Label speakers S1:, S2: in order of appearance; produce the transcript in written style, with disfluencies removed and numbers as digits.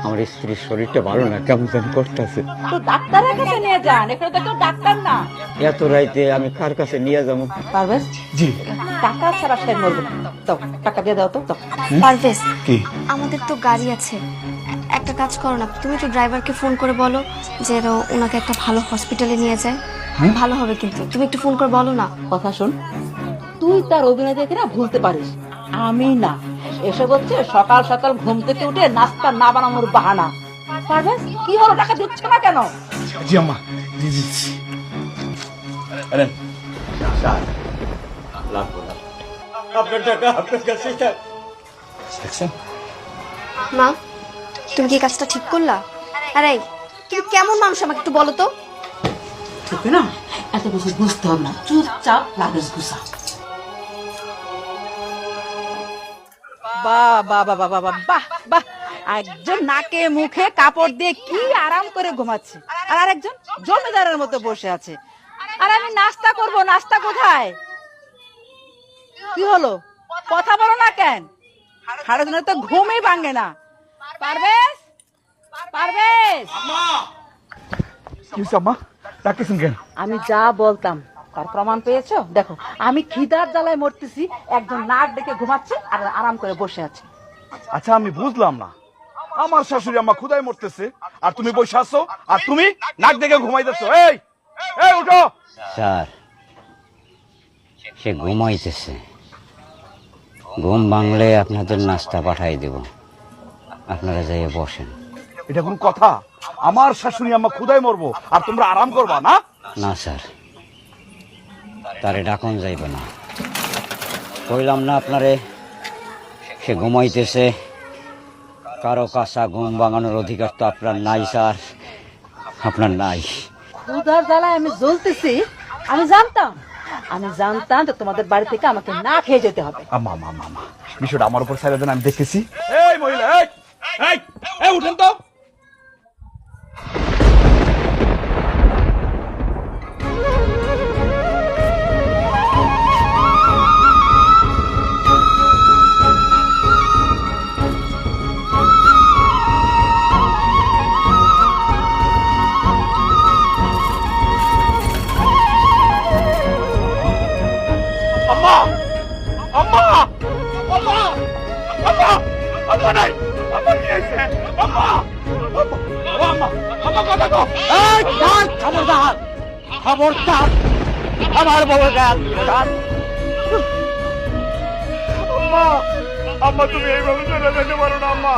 S1: আমার স্ত্রীর শরীরটা ভালো না, কেমন জানি করতেছে।
S2: তো ডাক্তারের কাছে নিয়ে যান, এখানে তো কেউ ডাক্তার না।
S1: এত রাইতে আমি কার কাছে নিয়ে যাবো?
S2: পারভেজ,
S3: জি
S2: টাকা ছাড়া সে মরবে না। দাও, টাকা দিয়ে দাও তো। দাও।
S4: পারভেজ,
S3: কি
S4: আমাদের তো গাড়ি আছে, একটা কাজ করো না, তুমি তো ড্রাইভারকে ফোন করে বলো যে ওনাকে একটা ভালো হসপিটালে নিয়ে যায়। ভালো হবে, কিন্তু তুমি একটু ফোন করে বলো না।
S2: কথা শোন, তুই তার অভিনয় দেখে না ভুলতে পারিস, আমি না। এসে বলছে সকাল সকাল ঘুম থেকে উঠে নাস্তা না বানানোর বাহানা। পারভেজ, কি হলো, টাকা দিচ্ছ না কেন?
S3: জি আম্মা, জি জি আরেন
S1: আপনার টাকা আপনার কাছে থাক।
S3: দেখছেন
S4: মা, তুমি কি কাজটা ঠিক করলা? আরে তুমি কেমন মানুষ আমাকে একটু বলো তো।
S2: তোকে না এত কিছু বুঝতে হবে না, চুপচাপ লাগেজ গুছা। বাহ বাহ বাহ বাহ বাহ বাহ বাহ, একজন নাকে মুখে কাপড় দিয়ে কি আরাম করে ঘুমাচ্ছে, আর আরেকজন জমিদারের মতো বসে আছে। আর আমি নাস্তা করব, নাস্তা কোথায়? কি হলো, কথা বলো না কেন? সারা দিনে তো ঘুমই ভাঙে না। পারভেজ, পারভেজ,
S3: কি হয়েছে আম্মা, ডাকতেছেন কেন?
S2: আমি যা বলতাম তার প্রমাণ পেয়েছো? দেখো, আমি খিদার জ্বালায় মরতেছি, একজন নাক ডেকে ঘুমাচ্ছে আর আরাম করে বসে আছে।
S3: আচ্ছা আমি বুঝলাম না, আমার শাশুড়ি আম্মা ক্ষুধায় মরতেছে আর তুমি বসে আছো আর তুমি নাক দেখে ঘুমাইতেছো। এই এই উঠো।
S1: স্যার, সে ঘুমাইতেছে, ঘুম ভাঙলে আপনাদের নাস্তা পাঠাই দেব, আপনারা যাইয়ে বসেন।
S3: এটা কোন কথা? আমার শাশুড়ি আম্মা ক্ষুধায় মরবো আর তোমরা আরাম করবা না?
S1: না স্যার, তারে ডাকন যাইবে না। কইলাম না আপনারে, সে ঘুমাইতেছে। কারো কাঁচা ঘুম ভাঙানোর অধিকার তো আপনার নাই স্যার, আপনার নাই।
S2: ক্ষুধার জ্বালায় আমি জ্বলতেছি, আমি জানতাম, আমি জানতাম যে তোমাদের বাড়ি থেকে আমাকে না খেয়ে যেতে হবে।
S3: আম্মা আম্মা আম্মা আম্মা, বিষয়টা আমার উপর ছেড়ে দেন, আমি দেখতেছি। এই মহিলা, এই এই এই উঠেন তো। আম্মা আম্মা আম্মা আম্মা আম্মা নাই, আম্মা কি হয়েছে? আম্মা আম্মা আম্মা আম্মা কথা কও।
S1: এই ডাক, খবরদার, খবরদার, আমার বউ ডাক।
S3: আম্মা আম্মা তুমি এইভাবে চলে যেতে পারো না আম্মা।